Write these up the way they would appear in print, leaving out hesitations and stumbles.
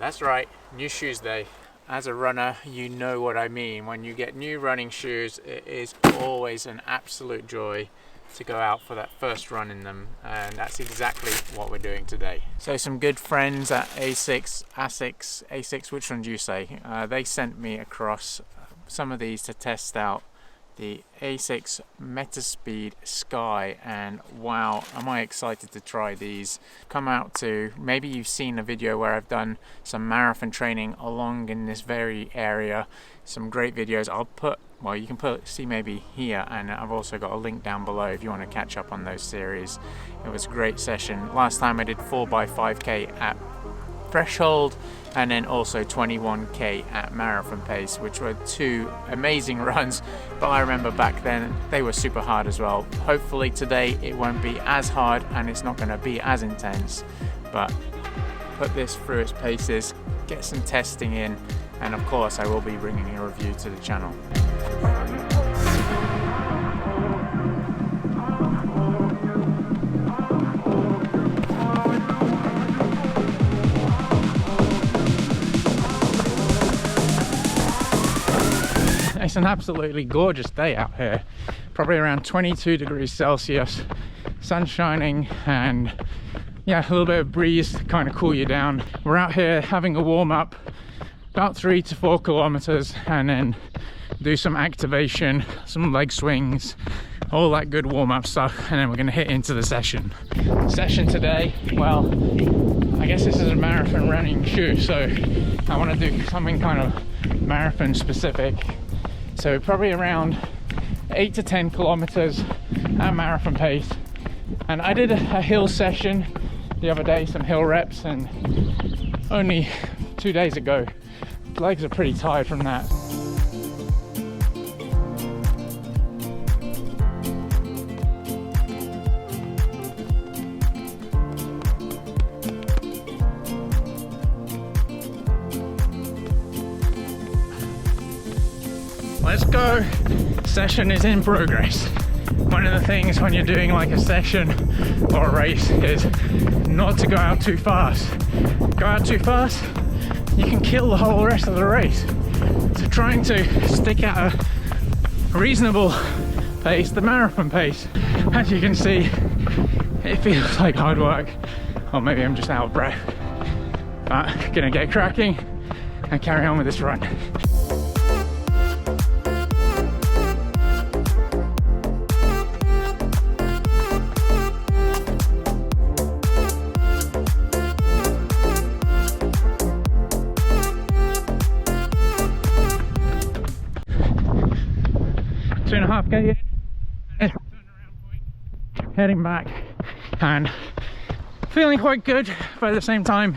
That's right, new shoes day. As a runner, you know what I mean. When you get new running shoes, it is always an absolute joy to go out for that first run in them, and that's exactly what we're doing today. So some good friends at ASICS, which one do you say? They sent me across some of these to test out the ASICS Metaspeed SKY, and wow, am I excited to try these. Come out to, maybe you've seen a video where I've done some marathon training along in this very area, some great videos. I'll put, well, you can see maybe here, and I've also got a link down below if you want to catch up on those series. It was a great session. Last time I did 4x5k at threshold, and then also 21k at marathon pace, which were two amazing runs, but I remember back then they were super hard as well. Hopefully today it won't be as hard and it's not going to be as intense, but put this through its paces, get some testing in, and of course I will be bringing a review to the channel. It's an absolutely gorgeous day out here, probably around 22 degrees Celsius, sun shining, and yeah, a little bit of breeze to kind of cool you down. We're out here having a warm up, about 3 to 4 kilometers, and then do some activation, some leg swings, all that good warm up stuff, and then we're going to hit into the session. Session today, well, I guess this is a marathon running shoe, so I want to do something kind of marathon specific. So probably around 8 to 10 kilometers at marathon pace. And I did a hill session the other day, some hill reps, and only 2 days ago. Legs are pretty tired from that. Let's go. Session is in progress. One of the things when you're doing like a session or a race is not to go out too fast. Go out too fast, you can kill the whole rest of the race. So trying to stick at a reasonable pace, the marathon pace. As you can see, it feels like hard work, or maybe I'm just out of breath. But gonna get cracking and carry on with this run. K in, heading back, and feeling quite good, but at the same time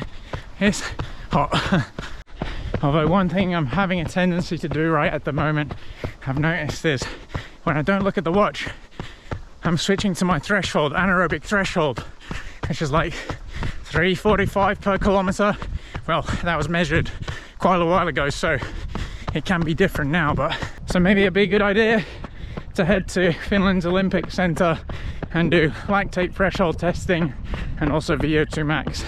it's hot. Although one thing I'm having a tendency to do right at the moment, I've noticed, is when I don't look at the watch, I'm switching to my threshold, anaerobic threshold, which is like 3:45 per kilometer. Well, that was measured quite a while ago, so it can be different now, but so maybe it'd be a good idea to head to Finland's Olympic Centre and do lactate threshold testing and also VO2 max.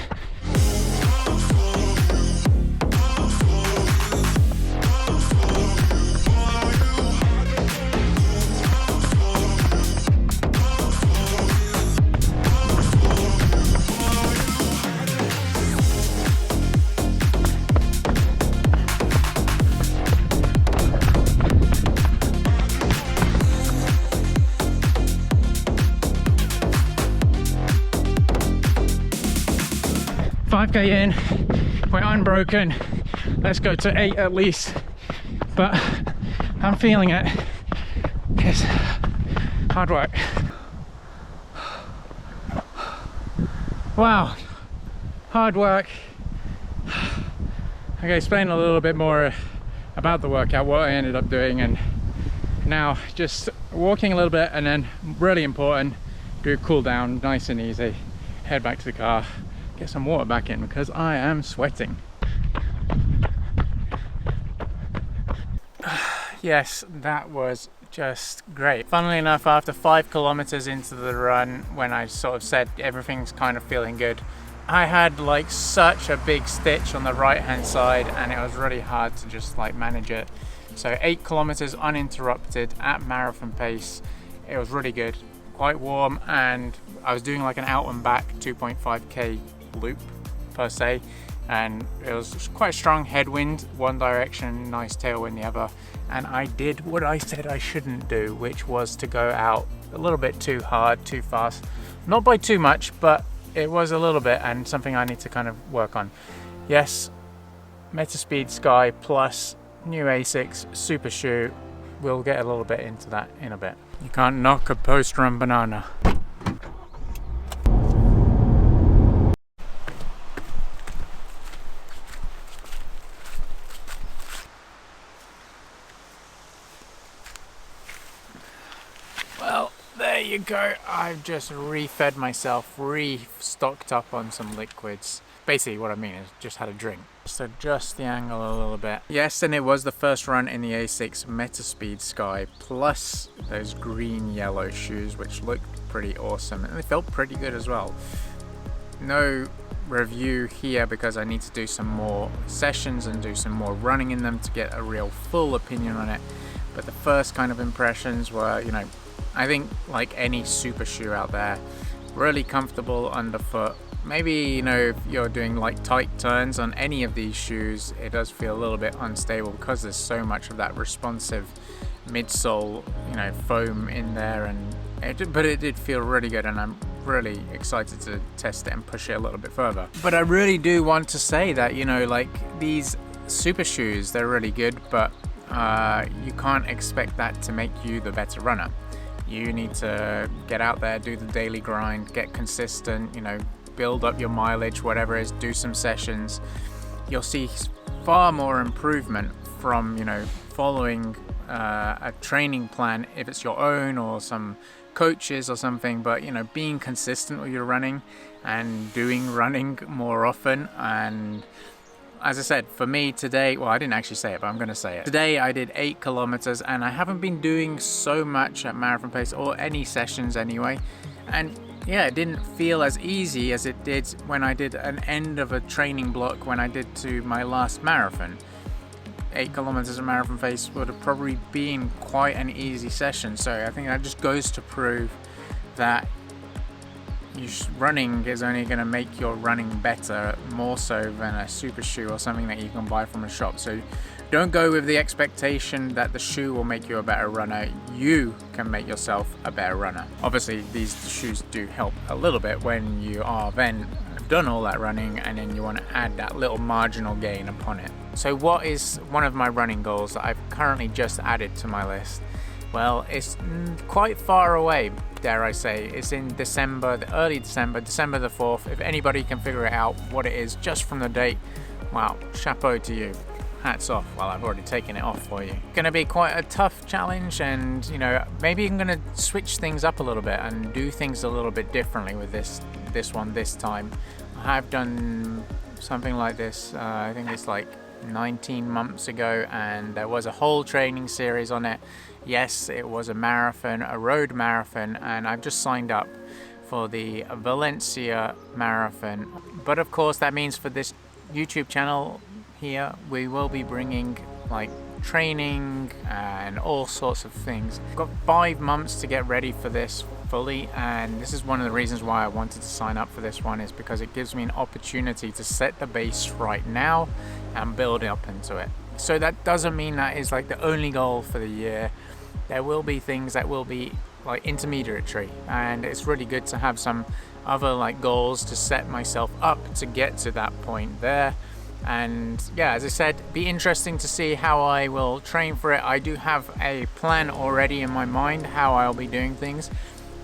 5k in, we're unbroken. Let's go to 8 at least, but I'm feeling it. It's hard work. Wow, hard work. Okay, explain a little bit more about the workout, what I ended up doing, and now just walking a little bit, and then really important, do cool down nice and easy, head back to the car, get some water back in because I am sweating. Yes, that was just great. Funnily enough, after 5 kilometers into the run, when I sort of said everything's kind of feeling good, I had like such a big stitch on the right hand side, and it was really hard to just like manage it. So 8 kilometers uninterrupted at marathon pace. It was really good, quite warm, and I was doing like an out and back 2.5k loop per se, and it was quite strong headwind one direction, nice tailwind the other, and I did what I said I shouldn't do, which was to go out a little bit too hard, too fast, not by too much, but it was a little bit, and something I need to kind of work on. Yes, Metaspeed SKY plus new ASICS super shoe. We'll get a little bit into that in a bit. You can't knock a post-run banana. Well, there you go. I've just refed myself, restocked up on some liquids. Basically what I mean is just had a drink. Just adjust the angle a little bit. Yes, and it was the first run in the ASICS Metaspeed SKY plus those green yellow shoes, which looked pretty awesome, and they felt pretty good as well. No review here because I need to do some more sessions and do some more running in them to get a real full opinion on it. But the first kind of impressions were, you know, I think like any super shoe out there, really comfortable underfoot. Maybe, you know, if you're doing like tight turns on any of these shoes, it does feel a little bit unstable because there's so much of that responsive midsole, you know, foam in there, but it did feel really good, and I'm really excited to test it and push it a little bit further. But I really do want to say that, you know, like these super shoes, they're really good, but you can't expect that to make you the better runner. You need to get out there, do the daily grind, get consistent, you know, build up your mileage, whatever it is, do some sessions. You'll see far more improvement from, you know, following a training plan if it's your own or some coaches or something, but, you know, being consistent with your running and doing running more often. And as I said, for me today, well, I didn't actually say it, but I'm going to say it. Today I did 8 kilometers, and I haven't been doing so much at marathon pace or any sessions anyway. And yeah, it didn't feel as easy as it did when I did an end of a training block when I did to my last marathon. 8 kilometers of marathon pace would have probably been quite an easy session. So I think that just goes to prove that running is only going to make your running better, more so than a super shoe or something that you can buy from a shop. So don't go with the expectation that the shoe will make you a better runner. You can make yourself a better runner. Obviously, these shoes do help a little bit when you are then done all that running and then you want to add that little marginal gain upon it. So what is one of my running goals that I've currently just added to my list? Well, it's quite far away, dare I say. It's in December, early December, December the 4th. If anybody can figure it out what it is just from the date, wow, chapeau to you. Hats off. Well, I've already taken it off for you. Gonna be quite a tough challenge, and you know, maybe I'm gonna switch things up a little bit and do things a little bit differently with this one this time. I have done something like this, I think it's like 19 months ago, and there was a whole training series on it. Yes, it was a marathon, a road marathon, and I've just signed up for the Valencia marathon. But of course, that means for this YouTube channel here, we will be bringing like training and all sorts of things. I've got 5 months to get ready for this fully, and this is one of the reasons why I wanted to sign up for this one, is because it gives me an opportunity to set the base right now and build up into it. So that doesn't mean that is like the only goal for the year. There will be things that will be like intermediary, and it's really good to have some other like goals to set myself up to get to that point there. And yeah, as I said, be interesting to see how I will train for it. I do have a plan already in my mind how I'll be doing things.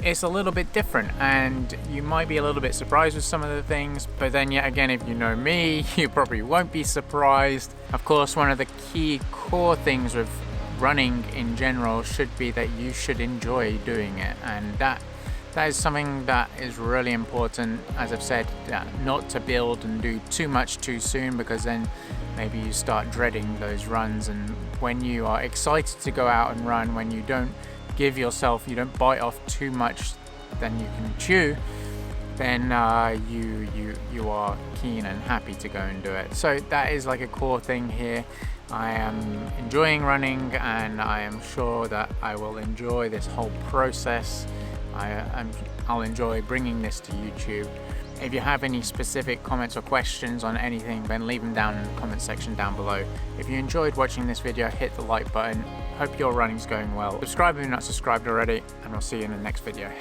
It's a little bit different, and you might be a little bit surprised with some of the things, but then yet again, if you know me, you probably won't be surprised. Of course, one of the key core things with running in general should be that you should enjoy doing it, and that is something that is really important. As I've said, not to build and do too much too soon, because then maybe you start dreading those runs. And when you are excited to go out and run, when you don't give yourself, you don't bite off too much than you can chew, then you are keen and happy to go and do it. So that is like a core thing here. I am enjoying running, and I am sure that I will enjoy this whole process. I'll enjoy bringing this to YouTube. If you have any specific comments or questions on anything, then leave them down in the comment section down below. If you enjoyed watching this video, hit the like button. Hope your running's going well. Subscribe if you're not subscribed already, and I'll see you in the next video.